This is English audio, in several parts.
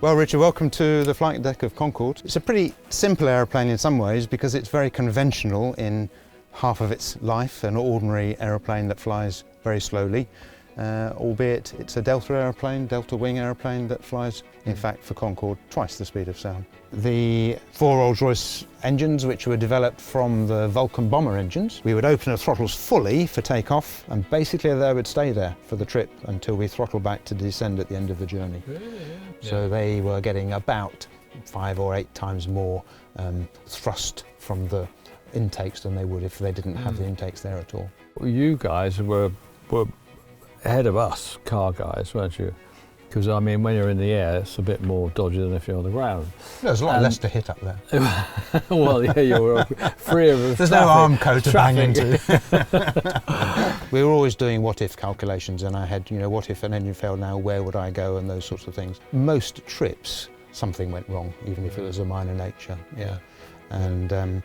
Well, Richard, welcome to the flight deck of Concorde. It's a pretty simple aeroplane in some ways because it's very conventional in half of its life, an ordinary aeroplane that flies very slowly, albeit it's a delta aeroplane, delta wing aeroplane that flies, in fact, for Concorde, twice the speed of sound. The 4 Rolls-Royce engines, which were developed from the Vulcan bomber engines, we would open the throttles fully for takeoff, and basically they would stay there for the trip until we throttle back to descend at the end of the journey. So they were getting about 5 or 8 times more thrust from the intakes than they would if they didn't have the intakes there at all. You guys were ahead of us, car guys, weren't you? Because I mean, when you're in the air, it's a bit more dodgy than if you're on the ground. There's a lot less to hit up there. Well, yeah, you're free of There's no arm coat to bang into. We were always doing what-if calculations in our head. You know, what if an engine failed now, where would I go, and those sorts of things. Most trips, something went wrong, even if it was a minor nature. Yeah. And an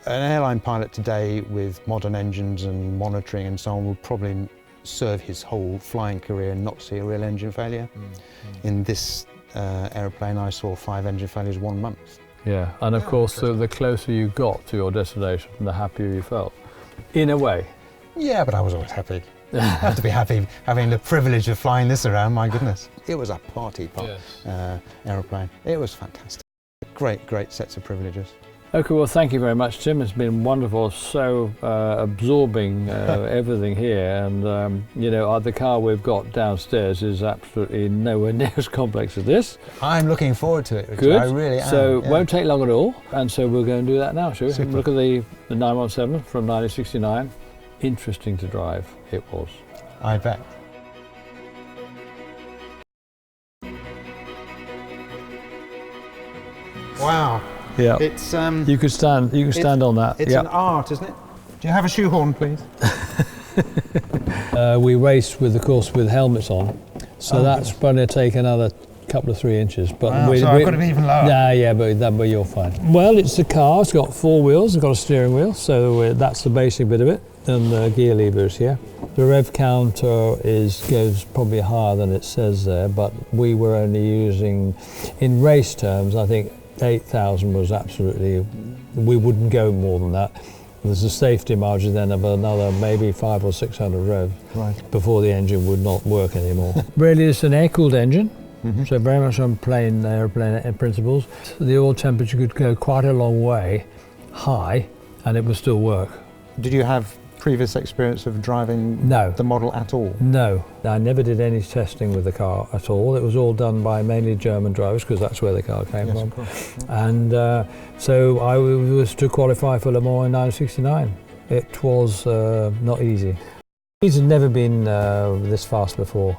airline pilot today with modern engines and monitoring and so on would probably serve his whole flying career and not see a real engine failure. In this aeroplane I saw 5 engine failures 1 month. Yeah, and of course the closer you got to your destination, the happier you felt, in a way. Yeah, but I was always happy. I have to be happy having the privilege of flying this around, my goodness. It was a party aeroplane. It was fantastic. Great sets of privileges. Okay, well, thank you very much, Tim. It's been wonderful, so absorbing everything here, and you know, the car we've got downstairs is absolutely nowhere near as complex as this. I'm looking forward to it, Richard. Good. I really am. So won't take long at all, and so we'll go and do that now, shall we? Super. Look at the 917 from 1969. Interesting to drive, it was. I bet. Wow. Yeah. It's You could stand. You can stand on that. It's an art, isn't it? Do you have a shoehorn, please? We race with, of course, with helmets on, so that's going to take another couple of 3 inches. But so I've got to be even lower. Nah, yeah, but you're fine. Well, it's a car. It's got 4 wheels. It's got a steering wheel, so that's the basic bit of it, and the gear levers here. The rev counter goes probably higher than it says there, but we were only using, in race terms, I think 8,000 was absolutely, we wouldn't go more than that. There's a safety margin then of another maybe 500 or 600 rev before the engine would not work anymore. Really, it's an air-cooled engine, so very much on plain airplane principles. The oil temperature could go quite a long way high and it would still work. Did you have previous experience of driving the model at all? No, I never did any testing with the car at all. It was all done by mainly German drivers because that's where the car came from. Of course. And so I was to qualify for Le Mans in 1969. It was not easy. He's never been this fast before,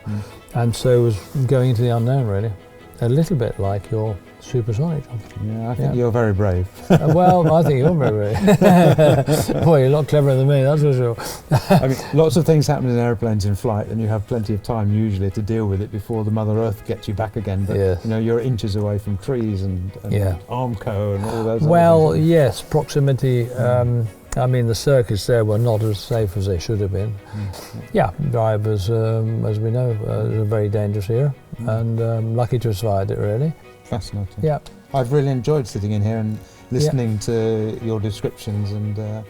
and so it was going into the unknown really. A little bit like your supersonic. Yeah, I think you're very brave. Well, I think you're very brave. Boy, you're a lot cleverer than me, that's for sure. I mean, lots of things happen in airplanes in flight, and you have plenty of time usually to deal with it before the Mother Earth gets you back again. But you know, you're inches away from trees and Armco and all those. Well, yes, proximity. I mean, the circuits there were not as safe as they should have been. Yeah, drivers, as we know, is a very dangerous era, and lucky to have survived it, really. Fascinating. Yeah. I've really enjoyed sitting in here and listening to your descriptions, and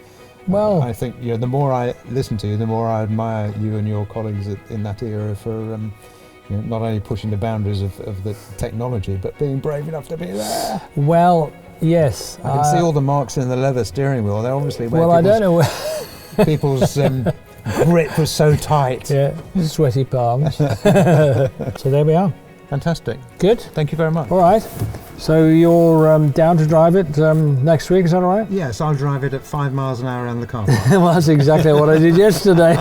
well, I think the more I listen to you, the more I admire you and your colleagues in that era for not only pushing the boundaries of the technology, but being brave enough to be there. Well, yes. I can see all the marks in the leather steering wheel. They're obviously where I don't know where people's grip was so tight. Yeah, sweaty palms. So there we are. Fantastic. Good. Thank you very much. All right. So you're down to drive it next week, is that all right? Yes, I'll drive it at 5 miles an hour around the car. Well, that's exactly what I did yesterday.